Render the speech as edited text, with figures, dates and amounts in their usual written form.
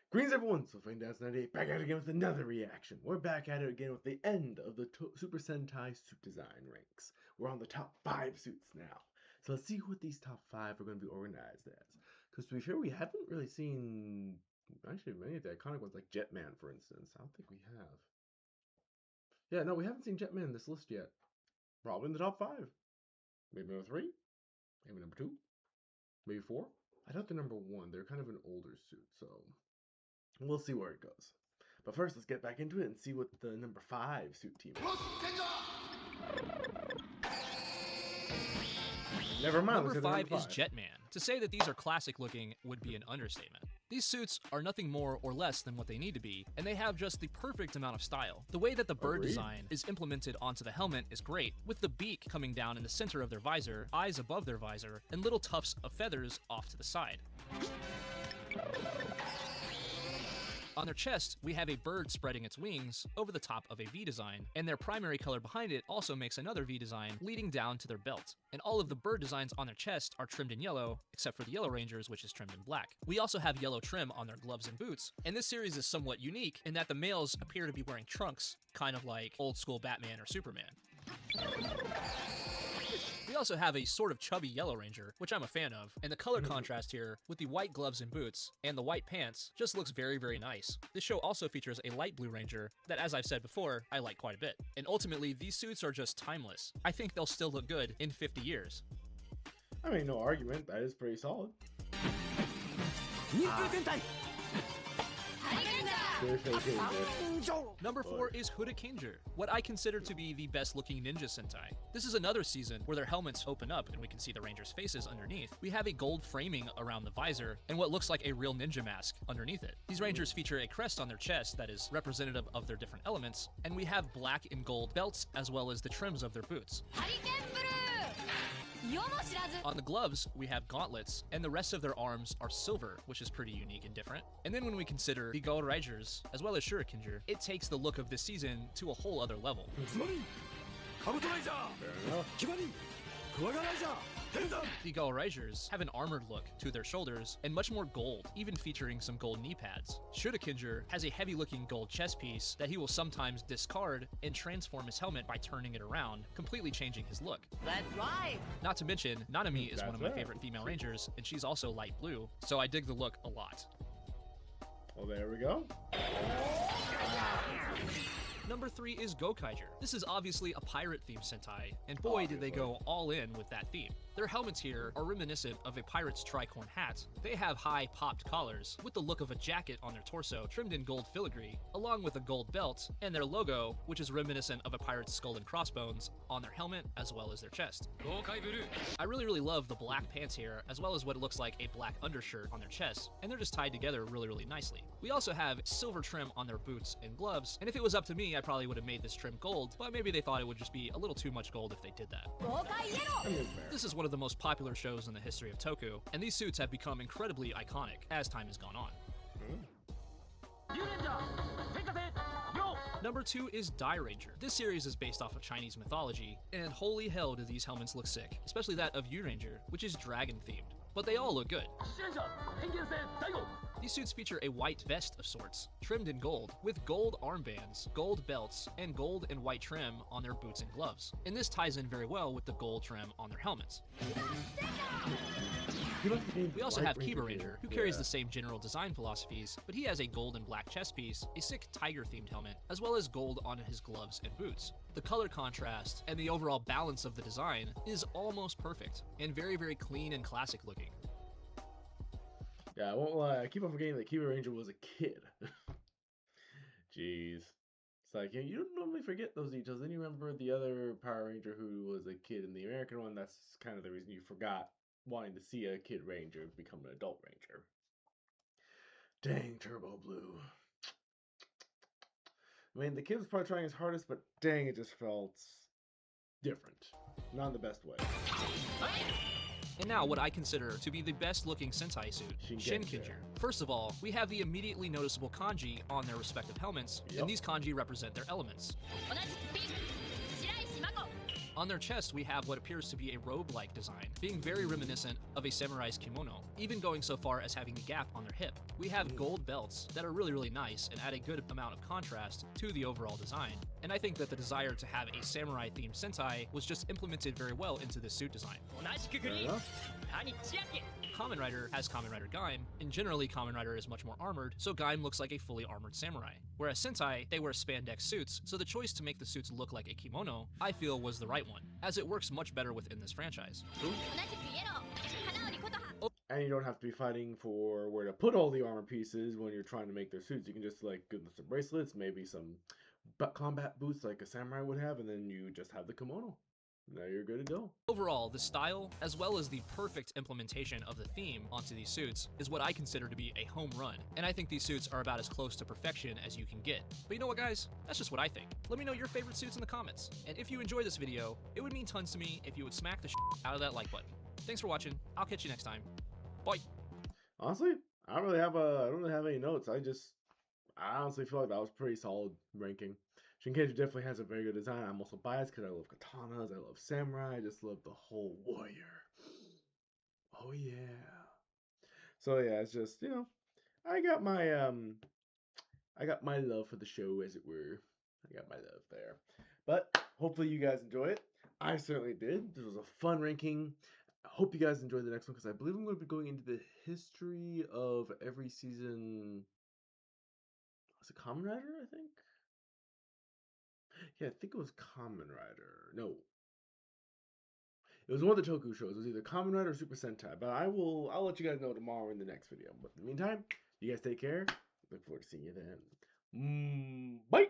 Greens everyone, so Flame Dance 98 back at it again with another reaction. We're back at it again with the end of the Super Sentai suit design ranks. We're on the top 5 suits now. So let's see what these top 5 are going to be organized as. Because to be fair, we haven't really seen, actually, many of the iconic ones, like Jetman, for instance. I don't think we have. Yeah, no, we haven't seen Jetman in this list yet. Probably in the top 5. Maybe number 3. Maybe number 2. Maybe 4. I doubt they're number 1. They're kind of an older suit, so we'll see where it goes. But first, let's get back into it and see what the number 5 suit team is. Never mind. Number 5 is Jetman. To say that these are classic looking would be an understatement. These suits are nothing more or less than what they need to be, and they have just the perfect amount of style. The way that the bird design is implemented onto the helmet is great, with the beak coming down in the center of their visor, eyes above their visor, and little tufts of feathers off to the side. On their chest, we have a bird spreading its wings over the top of a V design, and their primary color behind it also makes another V design leading down to their belt. And all of the bird designs on their chest are trimmed in yellow, except for the Yellow Rangers, which is trimmed in black. We also have yellow trim on their gloves and boots, and this series is somewhat unique in that the males appear to be wearing trunks, kind of like old school Batman or Superman. We also have a sort of chubby Yellow Ranger, which I'm a fan of, and the color contrast here with the white gloves and boots and the white pants just looks very, very nice. This show also features a light blue Ranger that, as I've said before, I like quite a bit. And ultimately, these suits are just timeless. I think they'll still look good in 50 years. I mean, no argument. That is pretty solid. Number 4 is Hurakinger, what I consider to be the best looking ninja Sentai. This is another season where their helmets open up and we can see the Rangers' faces underneath. We have a gold framing around the visor and what looks like a real ninja mask underneath it. These Rangers feature a crest on their chest that is representative of their different elements, and we have black and gold belts as well as the trims of their boots. On the gloves, we have gauntlets, and the rest of their arms are silver, which is pretty unique and different. And then when we consider the Go Rangers, as well as Shurikinger, it takes the look of this season to a whole other level. The Go Rangers have an armored look to their shoulders and much more gold, even featuring some gold knee pads. Shurikinger has a heavy-looking gold chest piece that he will sometimes discard and transform his helmet by turning it around, completely changing his look. That's right! Not to mention, Nanami is one of my favorite female Rangers, and she's also light blue, so I dig the look a lot. Well, there we go. Number 3 is Gokaiger. This is obviously a pirate-themed Sentai, and boy did they go all in with that theme. Their helmets here are reminiscent of a pirate's tricorn hat. They have high popped collars, with the look of a jacket on their torso trimmed in gold filigree, along with a gold belt, and their logo, which is reminiscent of a pirate's skull and crossbones, on their helmet as well as their chest. I really love the black pants here, as well as what looks like a black undershirt on their chest, and they're just tied together really nicely. We also have silver trim on their boots and gloves, and if it was up to me, I probably would have made this trim gold, but maybe they thought it would just be a little too much gold if they did that. This is one of the most popular shows in the history of Toku, and these suits have become incredibly iconic as time has gone on. Number 2 is Dai Ranger. This series is based off of Chinese mythology, and holy hell do these helmets look sick, especially that of Yu Ranger, which is dragon themed. But they all look good. These suits feature a white vest of sorts, trimmed in gold, with gold armbands, gold belts, and gold and white trim on their boots and gloves. And this ties in very well with the gold trim on their helmets. We also have Kiba Ranger, who carries the same general design philosophies, but he has a gold and black chest piece, a sick tiger-themed helmet, as well as gold on his gloves and boots. The color contrast and the overall balance of the design is almost perfect, and very clean and classic looking. Yeah, I won't lie. I keep on forgetting that Kiba Ranger was a kid. Jeez. It's like, you don't normally forget those details. Then you remember the other Power Ranger who was a kid in the American one. That's kind of the reason you forgot wanting to see a kid Ranger become an adult Ranger. Dang, Turbo Blue. I mean, the kid was probably trying his hardest, but dang, it just felt different. Not in the best way. And now what I consider to be the best looking Sentai suit, Shinkinger. First of all, we have the immediately noticeable kanji on their respective helmets, and these kanji represent their elements. On their chest, we have what appears to be a robe-like design, being very reminiscent of a samurai's kimono, even going so far as having a gap on their hip. We have gold belts that are really nice and add a good amount of contrast to the overall design, and I think that the desire to have a samurai-themed Sentai was just implemented very well into this suit design. Fair enough. Kamen Rider has Kamen Rider Gaim, and generally Kamen Rider is much more armored, so Gaim looks like a fully armored samurai. Whereas Sentai, they wear spandex suits, so the choice to make the suits look like a kimono, I feel was the right one, as it works much better within this franchise. And you don't have to be fighting for where to put all the armor pieces when you're trying to make their suits. You can just like give them some bracelets, maybe some combat boots like a samurai would have, and then you just have the kimono. Now you're good to go. Overall, the style, as well as the perfect implementation of the theme onto these suits, is what I consider to be a home run, and I think these suits are about as close to perfection as you can get. But you know what, guys? That's just what I think. Let me know your favorite suits in the comments, and if you enjoyed this video, it would mean tons to me if you would smack the out of that like button. Thanks for watching. I'll catch you next time. Bye. Honestly, I don't really have any notes. I honestly feel like that was pretty solid ranking. Shinkeiji definitely has a very good design. I'm also biased because I love katanas, I love samurai, I just love the whole warrior. Oh yeah. So yeah, it's just, I got my love for the show, as it were. I got my love there. But hopefully you guys enjoy it. I certainly did. This was a fun ranking. I hope you guys enjoy the next one because I believe I'm going to be going into the history of every season. Was it Kamen Rider, I think? Yeah, I think it was Kamen Rider. No. It was one of the Toku shows. It was either Kamen Rider or Super Sentai. But I'll let you guys know tomorrow in the next video. But in the meantime, you guys take care. Look forward to seeing you then. Bye!